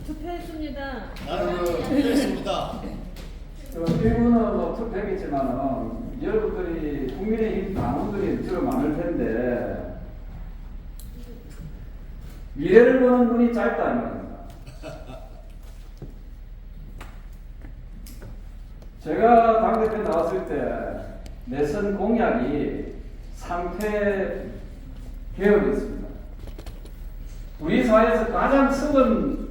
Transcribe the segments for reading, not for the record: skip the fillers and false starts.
투표했습니다. 나는 투표했습니다. 일부는 뭐 투표했지만은 여러분들이 국민의힘 당원들이 주로 많을 텐데 미래를 보는 눈이 짧다 이 말입니다. 제가 당대표 나왔을 때 내선 공약이 상태 개혁이었습니다. 우리 사회에서 가장 썩은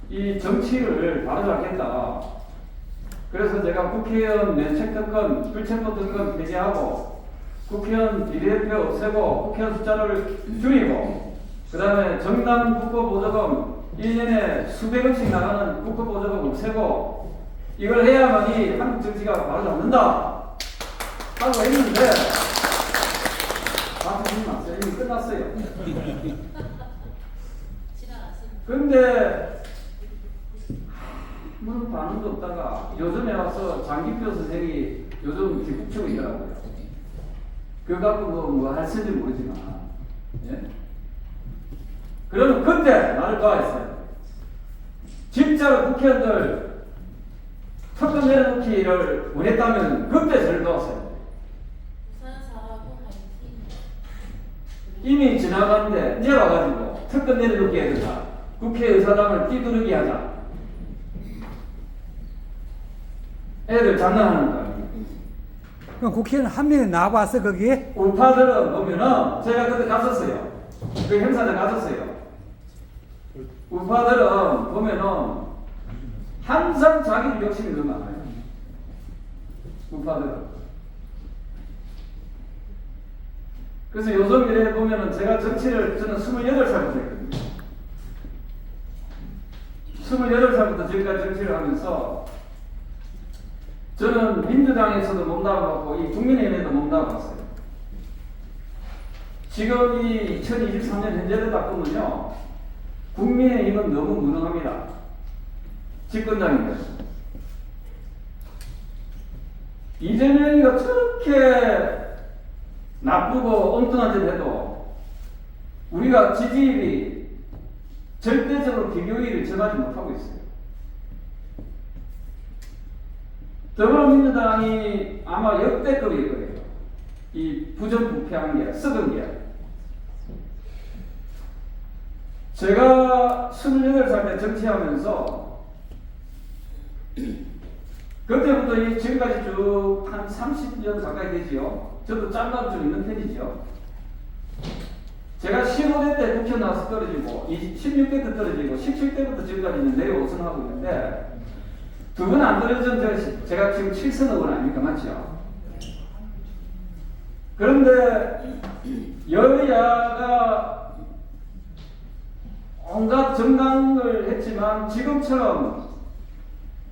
이 정치를 바로잡겠다. 그래서 제가 국회의원 면책특권, 불체포특권 폐지하고 국회의원 비례대표 없애고 국회의원 숫자를 줄이고 그 다음에 정당 국고보조금 1년에 수백억씩 나가는 국고보조금 없애고 이걸 해야만이 한국 정치가 바로잡는다 하고 했는데 박수님 맞어요. 이미 끝났어요. 근데 아무런 반응도 없다가 요즘에 와서 장기표 선생이 요즘 기국치고 있더라고요. 그거 갖고 뭐 할 쓸지 모르지만 예? 그러면 그때 나를 도와했어요. 진짜로 국회의원들 특권 내려놓기를 원했다면 그때 저를 도왔어요. 이미 지나갔는데 이제 와가지고 특권 내려놓기 해야 된다. 국회의사당을 띠두르기 하자. 애들 장난하는 거야. 그럼 국회의원 한 명이 나와봤어 거기에? 우파들은 보면은 제가 그때 갔었어요. 그 행사장 갔었어요. 우파들은 보면은 항상 자기들 욕심이 너무 많아요. 우파들은. 그래서 요즘 이래 보면은 제가 정치를 저는 28살부터 했거든요. 28살부터 지금까지 정치를 하면서 저는 민주당에서도 몸담아봤고 이 국민의힘에도 몸담아봤어요. 지금 이 2023년 현재를 바꾸면요 국민의힘은 너무 무능합니다. 집권당인데 이재명이가 저렇게 나쁘고 엉뚱한 짓 해도 우리가 지지율이 절대적으로 비교율을 정하지 못하고 있어요. 더불어민주당이 아마 역대급일 거예요. 이 부정부패한 게, 썩은 게. 제가 28살 때 정치하면서 그때부터 지금까지 쭉 한 30년 가까이 되지요. 저도 짬밥 좀 있는 편이죠. 제가 15대 때 국회 나와서 떨어지고 16대 때 떨어지고 17대부터 지금까지는 내려오선하고 있는데 두 분 안 떨어진 제가 지금 7선 의원 아닙니까? 맞죠? 그런데 여야가 온갖 정당을 했지만 지금처럼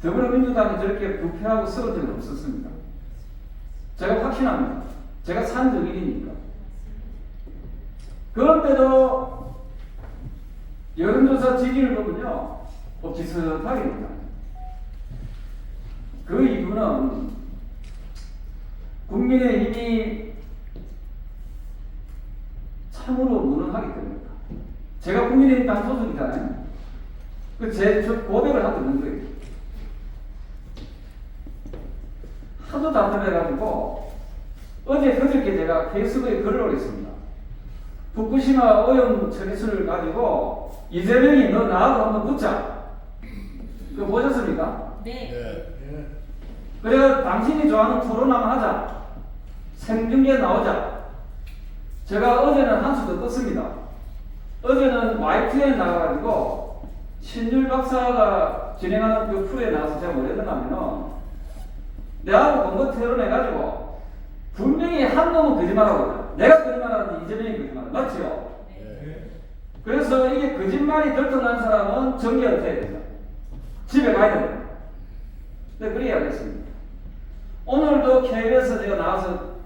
더불어민주당이 저렇게 부패하고 썩은 적은 없었습니다. 제가 확신합니다. 제가 산 적이니까. 그런데도 여론조사 지지를 보면요 비슷하게입니다. 그 이유는 국민의힘이 참으로 무능하기 때문입니다. 제가 국민의힘 당 소속이잖아요. 저 고백을 하고 있는 거예요. 하도 답답해가지고 어제 그저께 제가 페이스북에 글을 올렸습니다. 후쿠시마 오염 처리수를 가지고 이재명이 너 나하고 한번 붙자. 그거 보셨습니까? 네. 그래서 당신이 좋아하는 토론 한번 하자. 생중계 나오자. 제가 어제는 한 수 더 떴습니다. 어제는 YTN에 나가가지고 신율 박사가 진행하는 그 프로에 나와서 제가 뭘 했냐면은 내하고 공거 토론해가지고 분명히 한 놈은 거짓말하고 있다. 내가 거짓말하는데 이재명이 거짓말. 맞지요? 네. 그래서 이게 거짓말이 들통난 사람은 정기 은퇴해야 된다. 집에 가야 된다. 네, 그래 야겠습니다. 오늘도 KBS에서 제가 나와서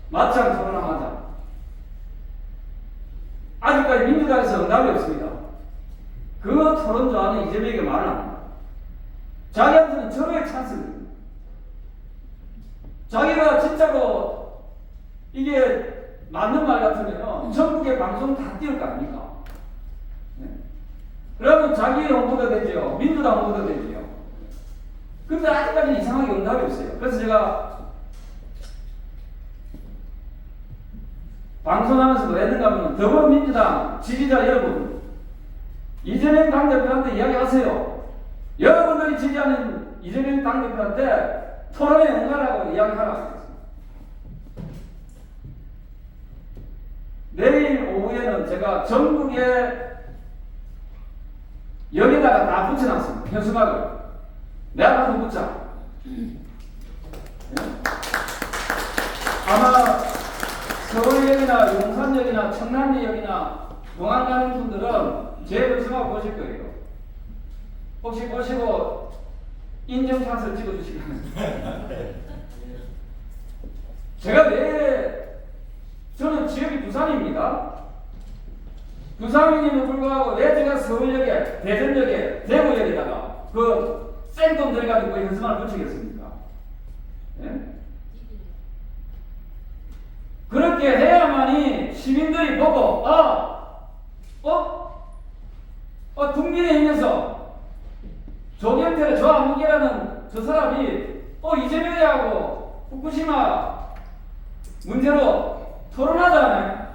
맞짱 토론하자. 아직까지 민주당에서 응답이 없습니다. 그 토론 좋아하는 이재명에게 말을 안 합니다. 자기한테는 절호의 찬스입니다. 자기가 진짜로 이게 맞는 말 같으면 방송 다 띄울 거 아닙니까? 네? 그러면 자기 홍보도 되죠. 민주당 홍보도 되죠. 근데 아직까지 이상하게 응답이 없어요. 그래서 제가 방송하면서 왜 했는가 하면 더불어민주당 지지자 여러분, 이재명 당대표한테 이야기하세요. 여러분들이 지지하는 이재명 당대표한테 토론에 응하라고 이야기하라고. 내일 오후에는 제가 전국에 여기다가 다 붙여놨습니다. 현수막을. 내가 가서 붙자. 아마 서울역이나 용산역이나 청남역이나 공항 가는 분들은 제 현수막 보실 거예요. 혹시 보시고 인증샷을 찍어주시면 제가 왜 저는 지역이 부산입니다. 부산인임에도 불구하고 왜 제가 서울역에, 대전역에, 대구역에다가 그 생돈 들어가지고 현수막을 붙이겠습니까? 예? 그렇게 해야만이 시민들이 보고 국민의힘에서 조경태를 저 안무기라는 저 사람이 이재명이하고 후쿠시마 문제로 토론하잖아요.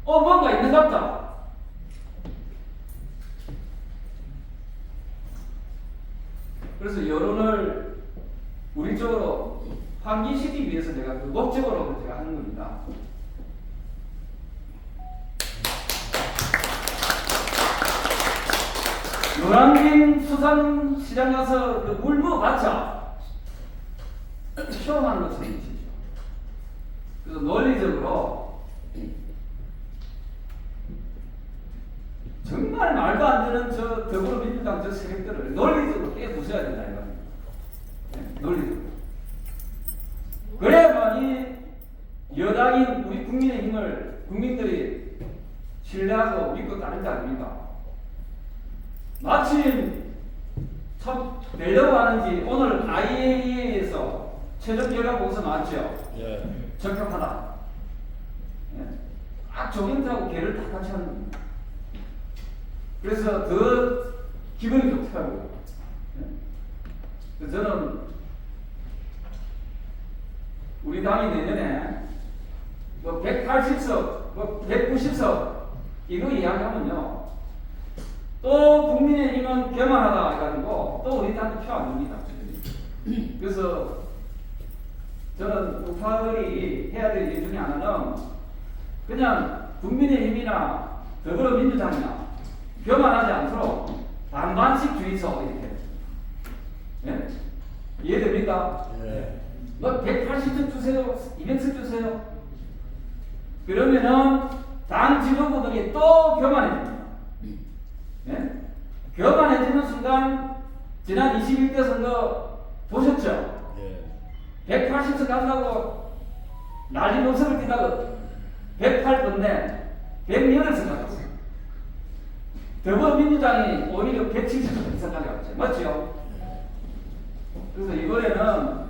뭔가 있는갑다. 그래서 여론을 우리 쪽으로 환기시키기 위해서 제가 그 목적으로 제가 하는 겁니다. 노량진 수산시장 가서 그 물부 받자 시험하는 것처럼 치죠. 그래서 논리적으로 정말 말도 안 되는 저 더불어민주당 저 세력들을 논리적으로 깨 부숴야 된다 이거예요. 네, 논리적으로. 그래야만이 여당인 우리 국민의힘을 국민들이 신뢰하고 믿고 따를 거 아닙니까? 마침 참 되려고 하는지 오늘 IAEA에서 최종 결과 보고서 나왔죠. 예. 적합하다. 예. 딱 조경태하고 걔를 다 같이 하는 겁니다. 그래서 더 기분이 좋더라고요. 예. 그래서 저는 우리 당이 내년에 180석, 190석 이거 이야기하면요. 또 국민의힘은 교만하다 해가지고 또 우리 당도 표 안 줍니다. 그래서 저는 우파들이 해야 될 일 중에 하나는 그냥 국민의힘이나 더불어민주당이나 교만하지 않도록 반반씩 주의서 이렇게. 예? 이해됩니까? 예. 180석 주세요, 200석 주세요. 그러면은 당 지도부들이 또 교만해집니다. 예? 교만해지는 순간 지난 21대 선거 보셨죠? 예. 180석 간다고 난리 노선을 뛰다가 108건데 108석 갔어요. 더불어민주당이 오히려 170석 이상까지 갔죠. 맞죠? 그래서 이번에는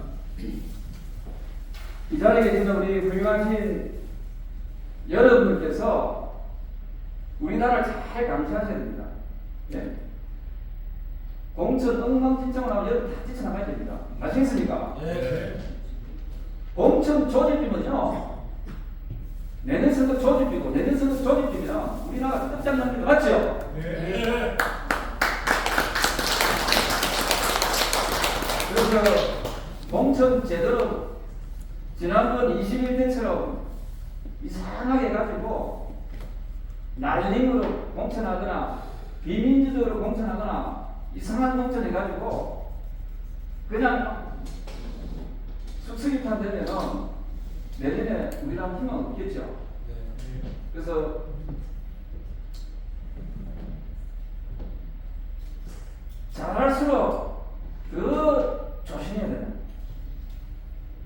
이 자리에 계신 우리 훌륭하신 여러분들께서 우리나라를 잘 감시하셔야 됩니다. 예? 공천 엉망진창을 하면 여러분 다 뛰쳐나가야 됩니다. 아시겠습니까? 예. 공천 조직비면요. 내년 선거 조직비고 내년 선거 조직비면 우리나라 끝장납니다. 맞죠? 예. 그래서 공천 제대로 지난번 21대처럼 이상하게 해가지고 날림으로 공천하거나 비민주적으로 공천하거나 이상한 공천 해가지고 그냥 숙성입한 되면은 내년에 우리랑 힘은 없겠죠. 그래서 잘할수록 더 조심해야 되는,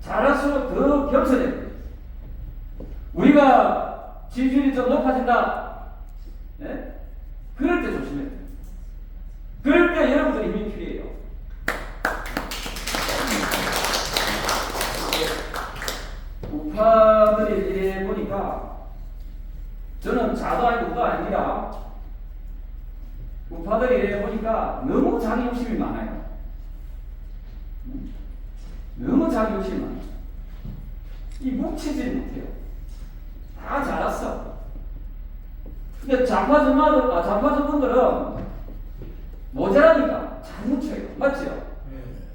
잘할수록 더 겸손해야 돼요. 우리가 지지율이 좀 높아진다. 네? 그럴 때 조심해야 돼요. 그럴 때 여러분들이 힘이 필요해요. 우파들이 이래 보니까 저는 자도 아니고 우도 아닙니다. 우파들이 보니까 너무 자기 욕심이 많아요. 너무 자기 욕심이 많아요. 이 뭉치지 못해요. 다 잘났어. 근데 좌파저분들은 모자라니까 잘 뭉쳐요. 맞죠?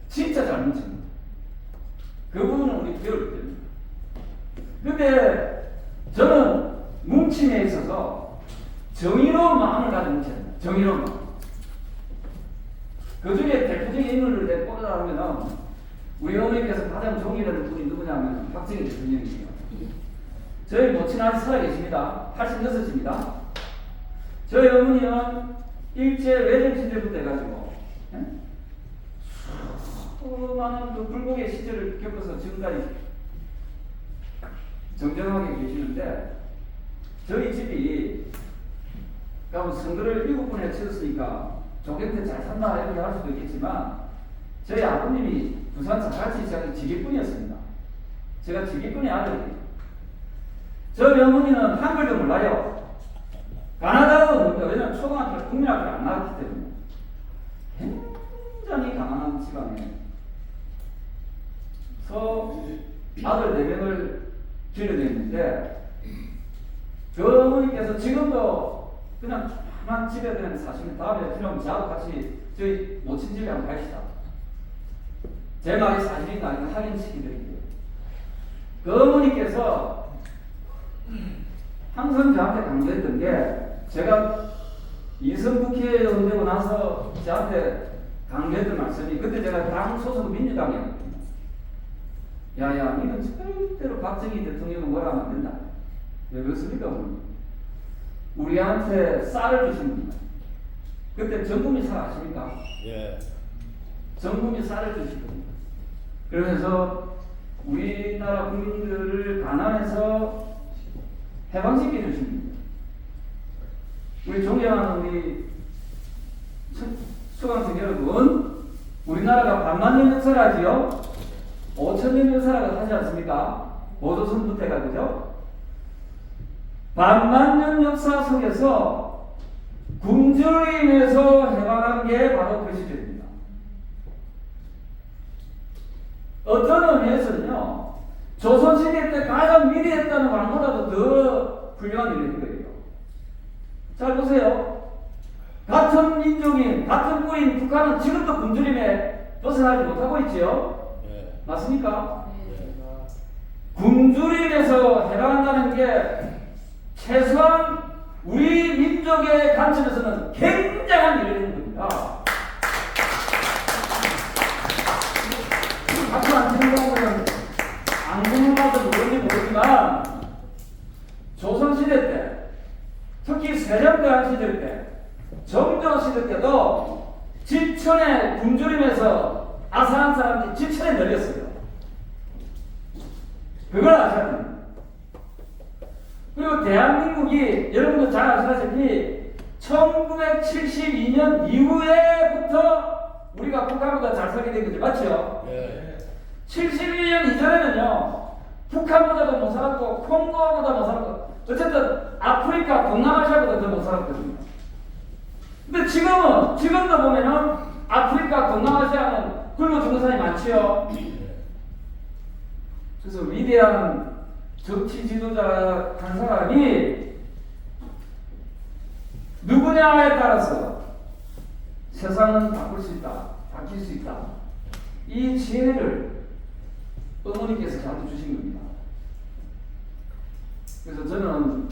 진짜 잘 뭉칩니다. 그 부분은 우리 배울 때입니다. 근데 저는 뭉침에 있어서 정의로운 마음을 가지고 뭉쳐야 됩니다. 정의로운 마음. 그 중에 대표적인 인물을 내가 꼽으라면 우리 어머니께서 가장 존경하는 분이 누구냐면 박정희 대통령이에요. 저희 모친은 아직 살아계십니다. 86입니다. 저희 어머니는 일제 외전 시절부터 해가지고 수많은 그 불복의 시절을 겪어서 지금까지 정정하게 계시는데 저희 집이 선거를 7번에 치렀으니까 조경태 잘 산다 이렇게 할 수도 있겠지만 저희 아버님이 부산 자갈치 시장의 지기꾼이었습니다. 제가 지기꾼의 아들이에요. 저희 어머니는 한글도 몰라요. 가나다도 모릅니다. 왜냐하면 초등학교 국민학교를 안 나왔기 때문에. 굉장히 가난한 집안에 아들 4명을 길러냈는데 그 어머니께서 지금도 그냥 한 집에 그냥 사시면 다음에 필요하면 저하고 같이 저희 모친 집에 한번 가시다. 제 말이 사실인가 아닌가 확인시키드릴게요. 그 어머니께서 항상 저한테 강조했던 게 제가 이선 국회의원 되고 나서 저한테 강조했던 말씀이 그때 제가 당 소속 민주당이었거든요. 야야 니는 절대로 박정희 대통령은 뭐라 하면 안 된다. 왜 그렇습니까? 우리한테 쌀을 주신 겁니다. 그때 전국민 쌀 아십니까? 예. 전국민 쌀을 주신 겁니다. 그러면서 우리나라 국민들을 가난해서 해방시켜 주신 겁니다. 우리 존경하는 우리 수강생 여러분, 우리나라가 반만년 역사라지요? 5천년 역사라고 하지 않습니까? 모조선부터 해가지고 반만년 역사 속에서 굶주로 인해서 해방한 게 바로 그 시절입니다. 어떤 의미에서는요, 조선시대 때 가장 위대했다는 왕보다도 더 훌륭한 일이 된 거예요. 잘 보세요. 같은 민족인, 같은 뿌인 북한은 지금도 굶주림에 벗어나지 못하고 있지요? 네. 맞습니까? 네. 굶주림에서 해방한다는 게 최소한 우리 민족의 관점에서는 굉장한 일이 되는 겁니다. 박수 안 치는 경우는 안 궁금하도 모르는지 모르지만 조선시대 때, 특히 세종대왕 시절 때, 정조 시대 때도 지천에 굶주림에서 아사한 사람들이 지천에 널렸어요. 그걸 아셔야 됩니다. 그리고 대한민국이 여러분도 잘 아시다시피 1972년 이후에부터 우리가 북한보다 잘 살게 된 거죠. 맞죠? 네. 72년 이전에는요, 북한보다도 못 살았고 콩고보다 못 살았고 어쨌든 아프리카 동남아시아보다 더 못 살았거든요. 근데 지금도 보면은 아프리카 동남아시아는 굶어 죽는 사람이 많지요. 그래서 위대한 정치 지도자 한 사람이 누구냐에 따라서 세상은 바꿀 수 있다, 바뀔 수 있다. 이 지혜를 어머니께서 저한테 주신 겁니다. 그래서 저는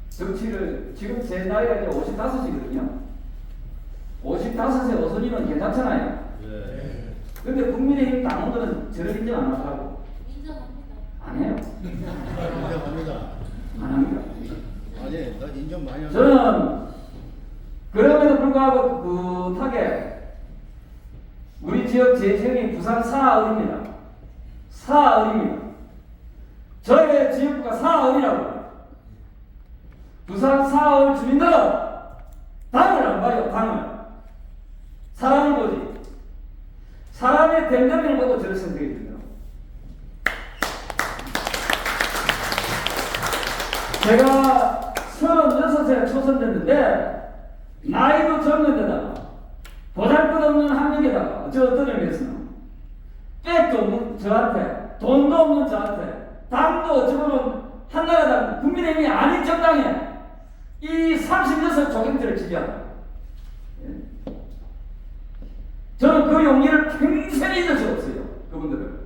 정치를 지금 제 나이가 이제 55이거든요. 55세 어선이면 괜찮잖아요. 네. 근데 국민의힘 당원들은 저를 인정 안 하더라고. 인정합니다. 안 해요. 인정합니다. 안 합니다. 아니, 난 인정 많이 합니다. 저는 그럼에도 불구하고 꿋꿋하게 우리 지역 제 지역이 부산 사을입니다. 사을입니다. 저의 지역구가 사을이라고 해요. 부산 사을 주민들은 당을 안 봐요. 당을. 사람을 보지. 사람의 됨됨이를 보고 저를 선택해 줍니다. 제가 36에 초선됐는데 나이도 젊은 데다가 보잘것없는 학력에다가 저 어떤 의미에서는 백도 없는 저한테 돈도 없는 저한테 당도 어찌 보면 한나라당 국민의힘이 아닌 정당에 이 36 조경들을 지지한다. 저는 그 용기를 평생 잊을 수 없어요. 그분들은.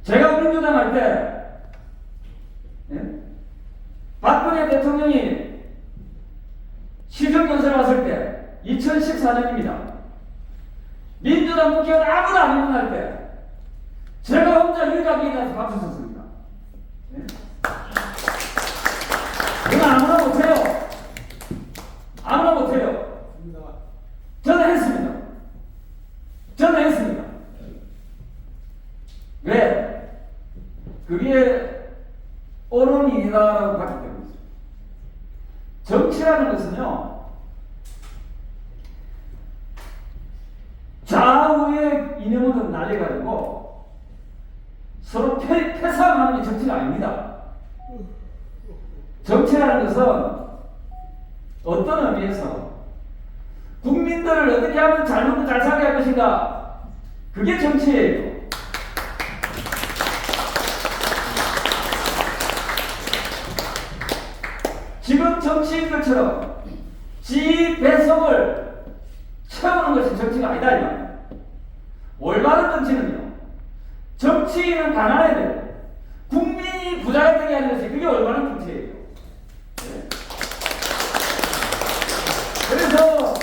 제가 민주당 할 때 박근혜 대통령이 시정연설 왔을 때 2014년입니다. 민주당 국회의원 아무도 안 입문할 때 제가 혼자 유일하게 일어나서 박수 쳤습니다. 이건 아무나 못해요. 아무나 못해요. 저는 했습니다. 저는 했습니다. 왜? 그게 옳은 일이다라고 봤기 때문이죠. 정치라는 것은요, 좌우의 이념으로 날려가지고 서로 패싸움하는 게 정치가 아닙니다. 정치라는 것은 어떤 의미에서 국민들을 어떻게 하면 잘 먹고 잘 살게 할 것인가, 그게 정치예요. 지금 정치인들처럼 지 배속을 채우는 것이 정치가 아니다 이 말이에요. 올바른 정치는요, 정치인은 가난해야 돼요. 국민이 부자가 되게 하는 것이 그게 올바른 정치예요. 그래서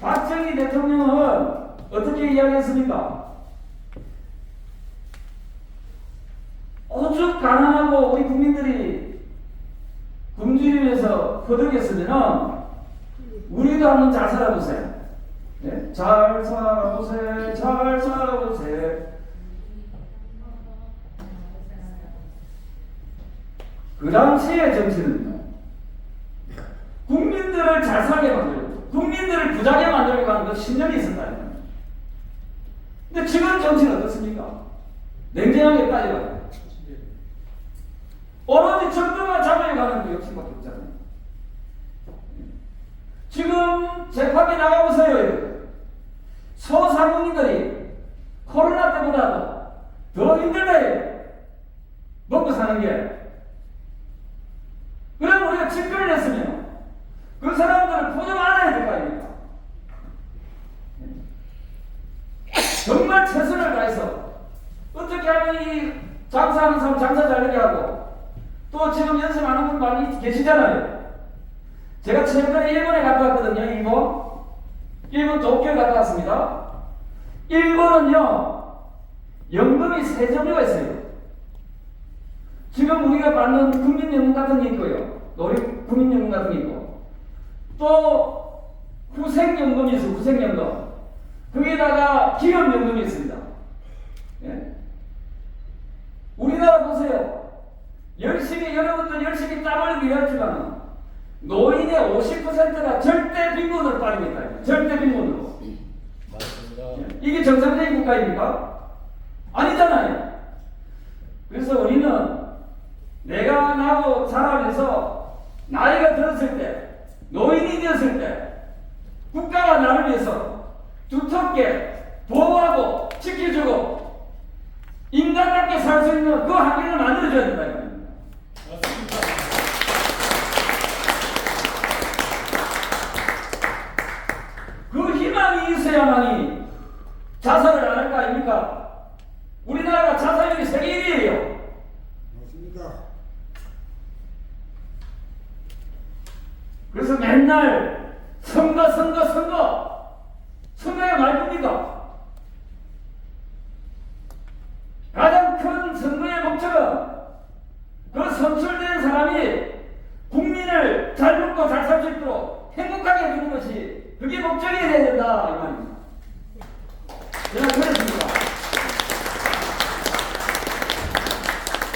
박정희 대통령은 어떻게 이야기했습니까? 오죽 가난하고 우리 국민들이 굶주리면서 허덕였으면 우리도 한번 잘 살아보세요. 네? 잘 살아보세요. 잘 살아보세요. 그 당시의 정치는요, 국민들을 잘 살게 만들고 국민들을 부자게 만들려고 하는 그 신념이 있었다는 거예요. 근데 지금 정치는 어떻습니까? 냉정하게 따져봐요. 오로지 정부만 잡으려고 하는 그 욕심밖에 없잖아요. 지금 재판에 나가보세요. 소상공인들이 코로나 때보다도 더 힘들다. 먹고 사는 게. 그럼 우리가 집권을 했으면 그 사람들을 보정 안 해야 될 거 아닙니까? 정말 최선을 다해서 어떻게 하면 이 장사하는 사람 장사 잘되게 하고, 또 지금 연습하는 분 많이 계시잖아요. 제가 최근에 일본에 갔다 왔거든요. 일본 도쿄에 갔다 왔습니다. 일본은요, 연금이 세 종류가 있어요. 지금 우리가 받는 국민연금 같은 게 있고요, 노령 국민연금 같은 게 있고, 또 후생연금이 있어요. 후생연금. 거기에다가 기업연금이 있습니다. 예? 우리나라 보세요. 열심히, 여러분들 열심히 땀을 일했지만 노인의 50%가 절대 빈곤으로 빠지고 있다. 절대 빈곤으로. 맞습니다. 이게 정상적인 국가입니까? 아니잖아요. 그래서 우리는 내가 나고 자라면서 나이가 들었을 때, 노인이 되었을 때 국가가 나를 위해서 두텁게 보호하고 지켜주고 인간답게 살 수 있는 그 환경을 만들어줘야 된다. 맞습니다. 그 희망이 있어야만이 자살을 안 할 거 아닙니까? 우리나라가 자살률이 세계 1위예요. 맞습니다. 그래서 맨날 선거 선거가 말뿐입니다. 가장 큰 선거의 목적은 그 선출된 사람이 국민을 잘 먹고 잘 살 수 있도록 행복하게 해주는 것이 그게 목적이 돼야 된다 이 말입니다. 제가 그랬습니다.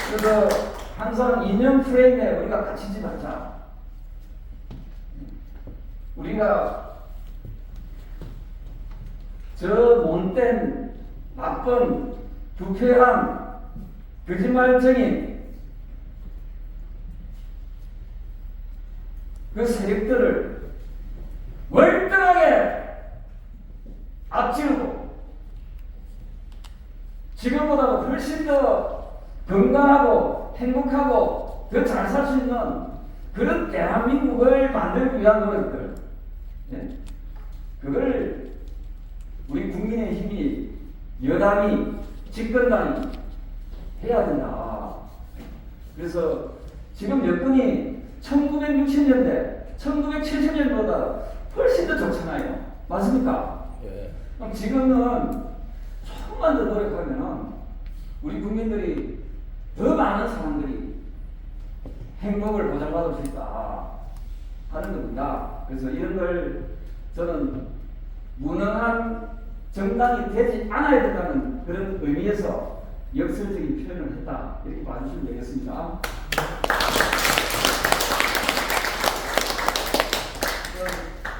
그래서 항상 이념 프레임에 우리가 갇히지 말자. 우리가 저 못된 나쁜 부패한 거짓말쟁이 그 세력들을 월등하게 앞지르고 지금보다 훨씬 더 건강하고 행복하고 더 잘 살 수 있는 그런 대한민국을 만들기 위한 노력들, 예? 그걸 우리 국민의힘이 여당이 집권당이 해야 된다. 그래서 지금 여건이 1960년대, 1970년보다 훨씬 더 좋잖아요. 맞습니까? 예. 그럼 지금은 조금만 더 노력하면 우리 국민들이 더 많은 사람들이 행복을 보장받을 수 있다 하는 겁니다. 그래서 이런 걸 저는 무능한 정당이 되지 않아야 된다는 그런 의미에서 역설적인 표현을 했다. 이렇게 봐주시면 되겠습니다.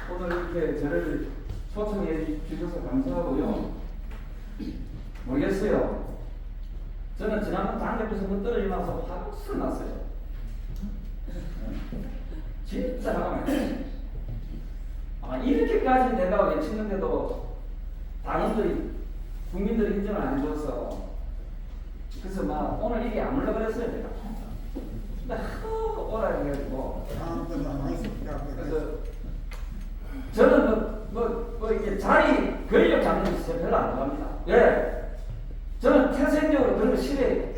오늘 이렇게 저를 초청해 주셔서 감사하고요. 모르겠어요. 저는 지난번 당대표 선거 떨어지고 나서 화가 술 났어요. 진짜 화가 났어요. 이렇게까지 내가 외치는데도 당원들이, 국민들이 인정을 안 해줘서 그래서 막 오늘 이게 안 올라 그랬어요, 제가. 근데 하도 오라 해가지고. 다음 건 안 했습니다. 그래서 저는 이렇게 자리 권력 잡는 거 별로 안 좋아합니다. 예. 저는 태생적으로 그런 거 싫어해요.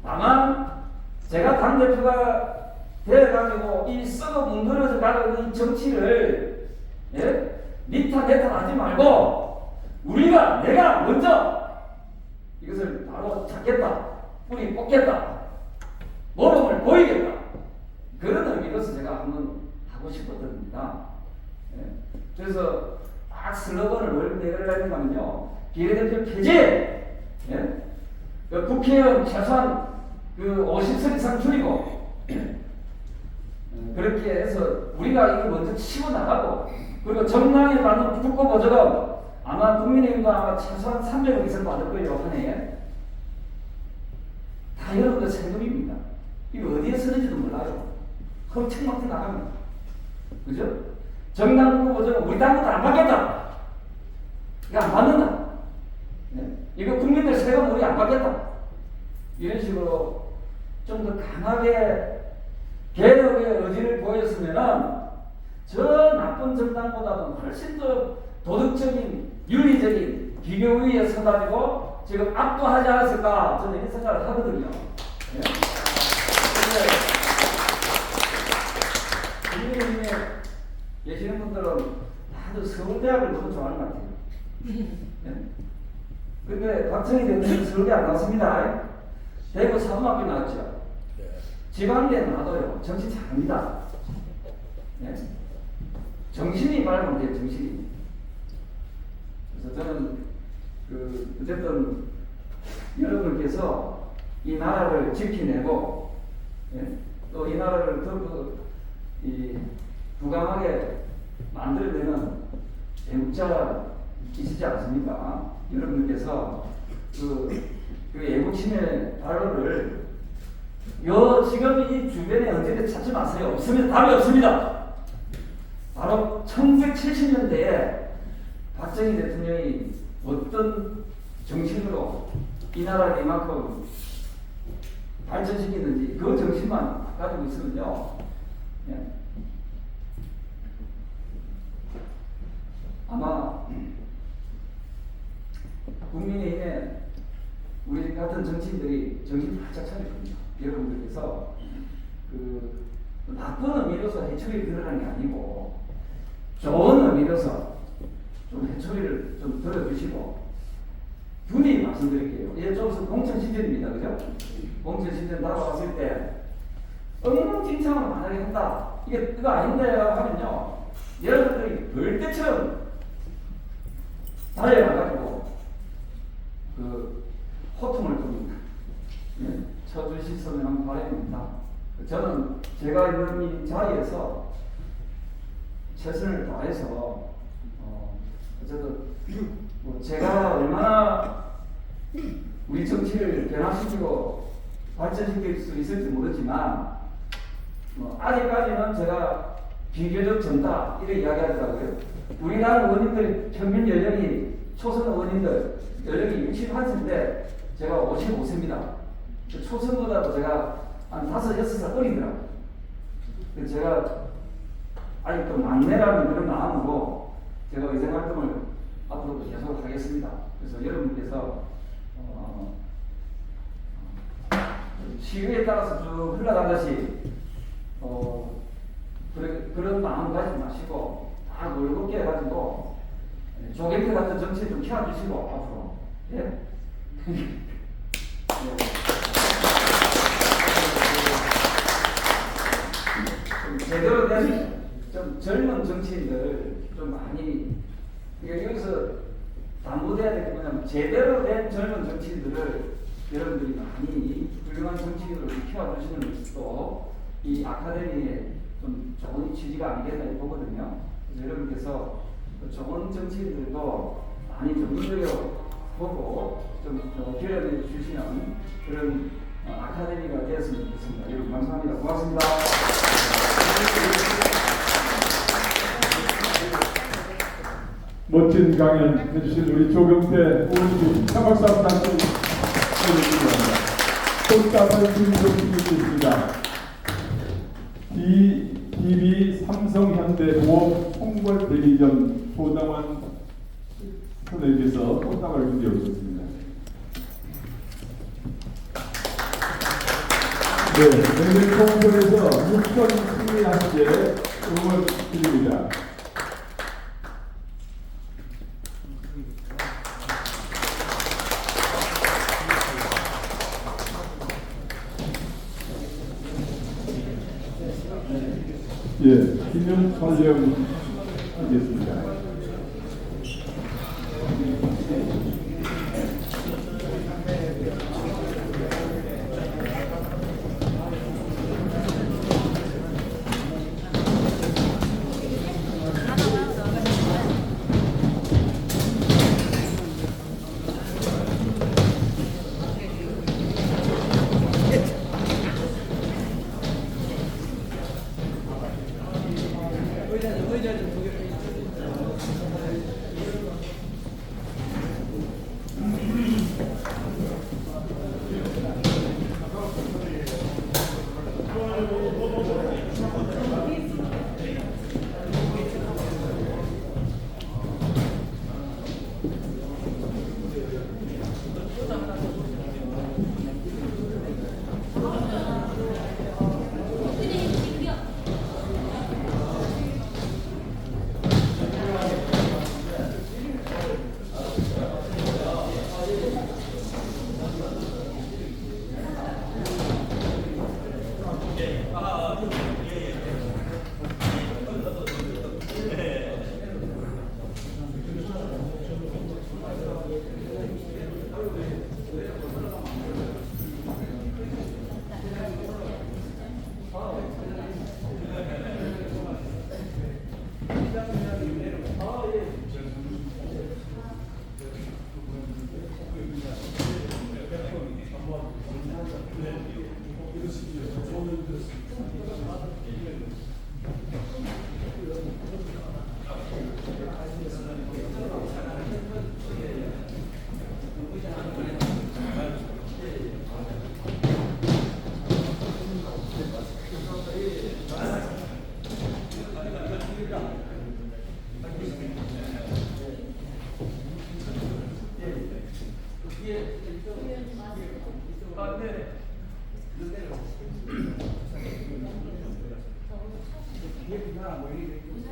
다만 제가 당대표가 되어가지고 이 썩어 뭉그러져 가고 이 정치를, 예? 니탄 내탄 하지 말고 내가 먼저 이것을 바로 잡겠다, 뿌리 뽑겠다, 모범을 보이겠다, 그런 의미로서 제가 한번 하고 싶었던 겁니다. 예. 그래서 딱 슬로건을 뭘 내걸려 했는가면요, 비례대표 폐지, 예? 그 국회의원 최소한 그 50석 이상 줄이고, 그렇게 해서 우리가 이걸 먼저 치고 나가고, 그리고 정당에 받는 국고 보조금 아마 국민의힘도 아마 최소한 300억 이상 받을 거예요, 한 해에. 다 여러분들 세금입니다. 이거 어디에 쓰는지도 몰라요. 험청망청 나갑니다. 그죠? 정당 국고 보조금 우리 당부터 안 받겠다. 이거 안 받는다. 네? 이거 국민들 세금 우리 안 받겠다. 이런 식으로 좀 더 강하게 개혁의 의지를 보였으면은 저 나쁜 정당보다는 훨씬 더 도덕적인, 윤리적인 비교 위에 서가지고 지금 압도하지 않았을까, 저는 이런 생각을 하거든요. 네? 국민의힘에 계시는 분들은 다들 서울대학을 너무 좋아하는 것 같아요. 네? 근데 박정희 대통령은 서울대 안 나왔습니다. 대구 사범학교 나왔죠. 지방대 나와도요, 정신 잘합니다. 네? 정신이 밝으면 돼요, 정신이. 그래서 저는 어쨌든 여러분께서 이 나라를 지켜내고, 예? 또 이 나라를 더 부강하게 만들어내는 애국자이시지 않습니까? 여러분께서 그 애국 침해 발언을 지금 이 주변에 언제든 찾지 마세요. 없습니다. 답이 없습니다. 바로 1970년대에 박정희 대통령이 어떤 정신으로 이 나라를 이만큼 발전시키는지 그 정신만 가지고 있으면요, 예. 아마 국민의힘에 우리 같은 정치인들이 정신 바짝 차릴 겁니다. 여러분들께서 그 나쁜 의미로서 해초리 들어가는 게 아니고 좋은 의미로서 좀 해초리를 좀 들어주시고, 분이 말씀드릴게요. 이쪽에서 공천 시절입니다. 그죠? 공천 시절 나와봤을 때 엉망진창을 만약에 한다, 이게 그거 아닌데요 하면요, 여러분들이 벌떼처럼 달려가가지고 그 호통을 좀 쳐주시면 바랍니다. 저는 제가 있는 이 자리에서 최선을 다해서 어쨌든 뭐 제가 얼마나 우리 정치를 변화시키고 발전시킬 수 있을지 모르지만 아직까지는 제가 비교적 젊다 이렇게 이야기하더라고요. 우리나라 의원님들 평균 연령이 초선 의원님들 연령이 61세인데 제가 55세입니다. 초선보다도 제가 한 5, 6살 어리더라고요. 그래서 제가 아직도 막내라는 그런 마음으로 제가 의정 활동을 앞으로도 계속 하겠습니다. 그래서 여러분께서 시위에 따라서 쭉 흘러가듯이 그런 마음 가지지 마시고 다 놀겁게 해가지고 조경태 같은 정치 좀 키워주시고 앞으로 예? 좀 제대로 된 좀 젊은 정치인들 좀 많이 여기서 담보돼야 될 게 뭐냐면 제대로 된 젊은 정치인들을 여러분들이 많이 훌륭한 정치인으로 키워주시는 것도 이 아카데미의 좀 좋은 취지가 아니겠나 보거든요. 그래서 여러분께서 좋은 정치인들도 많이 전문적으로 보고 좀 기회를 주시는 그런 아카데미가 되었으면 좋겠습니다. 여러분 감사합니다. 고맙습니다. 멋진 강연 해주신 우리 조경태 의원님 박수 한번 다시 해주시기 바랍니다. 꽃다발 준비되었습니다. DB 삼성현대보험 총괄 대리점 조당원 선생님께서 꽃다발 준비해 오셨습니다. 네, 내년 총선에서 6선 승리하시게 응원 드립니다. 예, 기념 촬영 하겠습니다.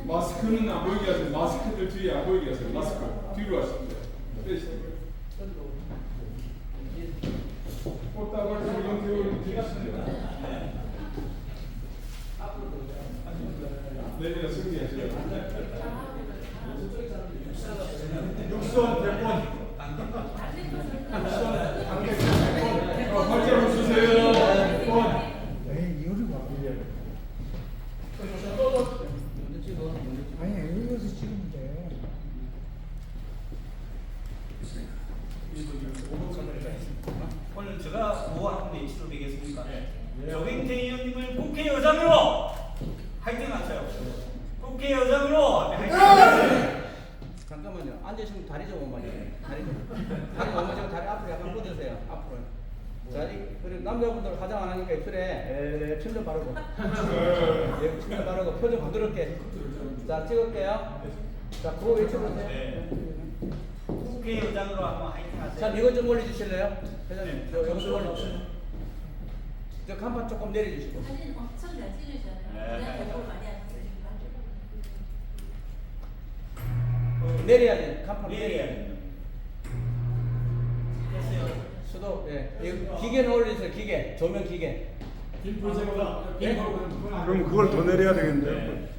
마스크는 안 보이게 하세요. 마스크들 뒤에 안 보이게 하세요. 마스크 뒤로 하십니다. 빼시고요. 꽃다발 조경태 의원님 드리시죠. 내년에 승리하시죠. 육선 대권. 육선 관객 대권. 발자로 주세요. 에이, 이거를 봐. 아니, 여기서 찍으면 돼. 오늘 제가 뭐하는 데 있으러 되겠습니까? 조경태 의원님을 국회의장으로 화이팅 하세요. 국회의장으로 잠깐만요. 앉으시면 다리 좀 오마죠. 다리 좀. 다리 오마죠. 다리 앞으로 약간 뻗으세요. 앞으로. 자리. 그리고 남자분들 화장 안 하니까 입술에 침 좀 바르고. 예, 침 좀 바르고 표정 부드럽게. 자, 찍을게요. 자, 그거 외쳐보세요. 국회의장으로 한번 화이팅 하세요. 자, 이것 좀 올려주실래요? 회장님, 이거 좀 올려주세요. 저 간판 조금 내려주시고. 사진 엄청 잘 찍으셨네요. 그냥 대본 많이 하셨어요. 내려야지. 간판 내려야 내려야지. 돼요. 수도, 예. 이거 기계는 올리세요, 기계. 조명 기계. 예? 그럼 그걸 더 내려야 되겠는데.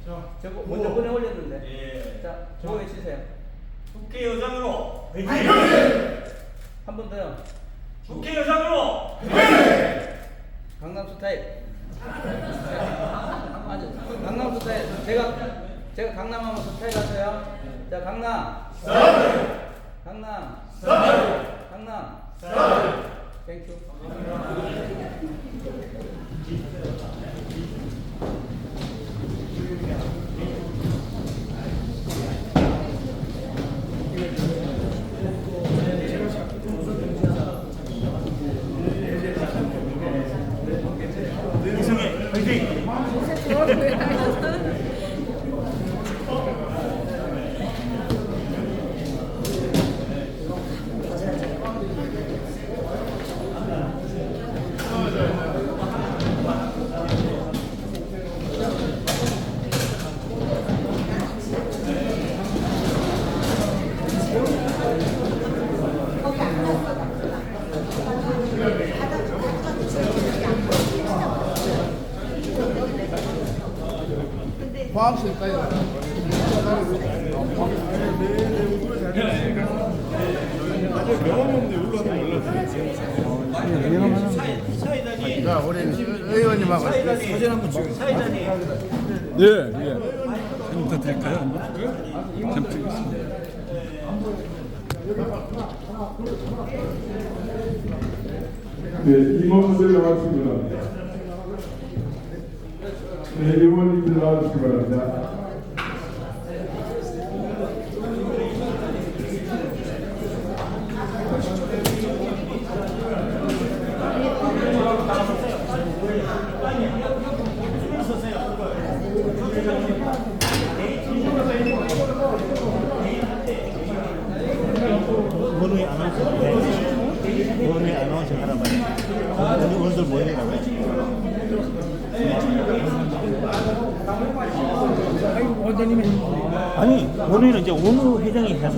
저거 먼저 꺼내 올렸는데. 예. 자, 그거 외치세요. 국회의장으로 한 번 더요. 국회의장으로 강남 스타일. 아니, 강남 스타일. 제가 강남 하면 스타일 하세요. 자, 강남. 강남. 강남. 땡큐. 이승혜 화이팅. 자, 우리 의원님하고 사진 한번 찍으세요. 사회자님. 예, 예. 더 될까요? 좀 찍겠습니다. 네, 임원분들 나왔습니다. 네, 임원님들 나와주시기 바랍니다. 원우의 아나운서. 원우의 아나운서 하란 말이야. 오늘들 뭐 해라고? 아니, 원우는 이제 원우 회장이 해서.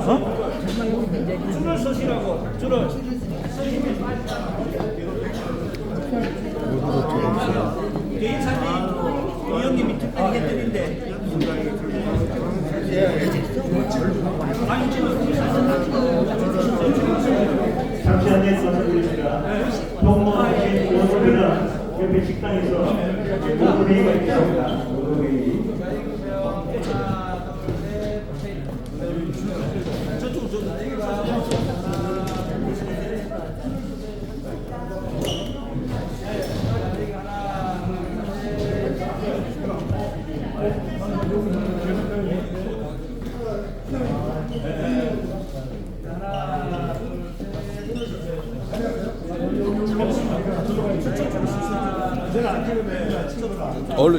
어? 줄을 서시라고 줄을. 개인 사진 위원님이 특별히 해드린데. 잠시 안내 말씀드립니다. 동무하신 원우는 옆에 식당에서 모두회의가 있습니다. 모두회의.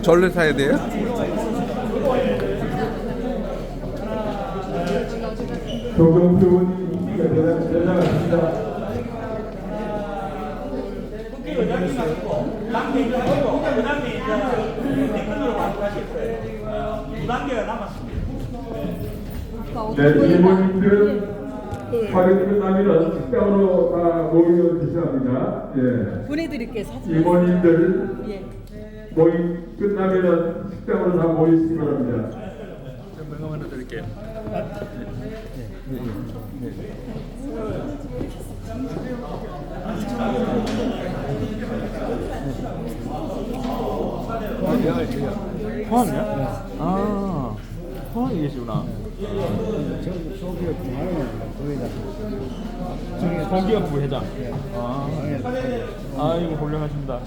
절로 사야 돼요? 조경표 의원님 인기가 대단하십니다. 국회의장님 하시고 당대표 하시고 그 다음에 이제 대표로 가실 거예요. 2단계가 남았습니다. 네, 임원님들은 발언이 끝나면 식당으로 다 모이면 대신합니다. 예. 보내드릴게요, 사진. 임원님들 예. 모임 끝나면 식당으로 다 모이시기 바랍니다. 명함 드릴게요. 포함이야? 아, 포함이 계시구나. 소기업 부회장. 아이고 훌륭하십니다.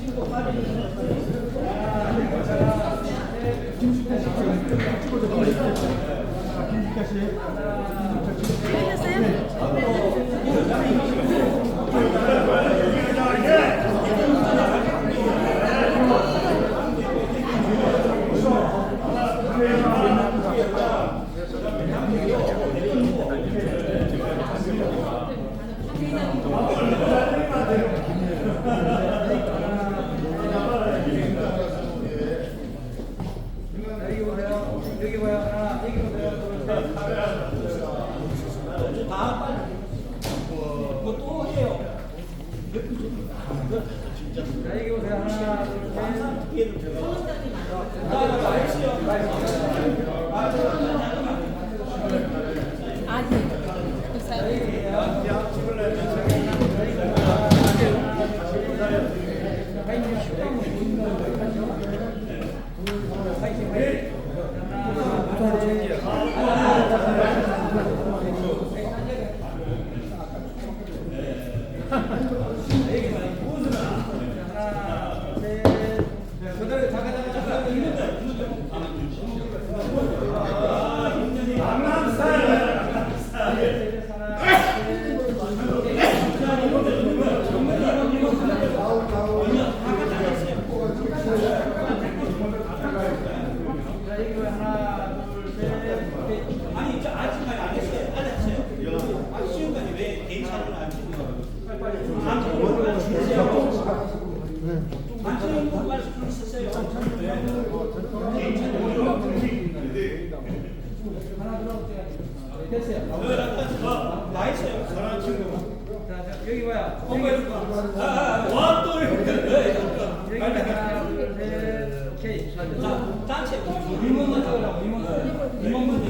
여기 봐요. 하나, 여기 보세요. 둘, 셋. 뭐또 해요? 자, 여기 보세요. 하나, 둘, 셋. 아니. 그 사이. 아니 저 아직까지 안 했어요. 안 했어요. 아 지금까지 왜 대차를 안 치는 거예요? 당신은 뭔가 주세요. 당신은 뭔가 줄 쓰세요. 됐어요. 나 있어요. 자, 여기 봐요. 와또 여기 하나, 둘, 셋. 오케이. 단체 민원만 하고 민원만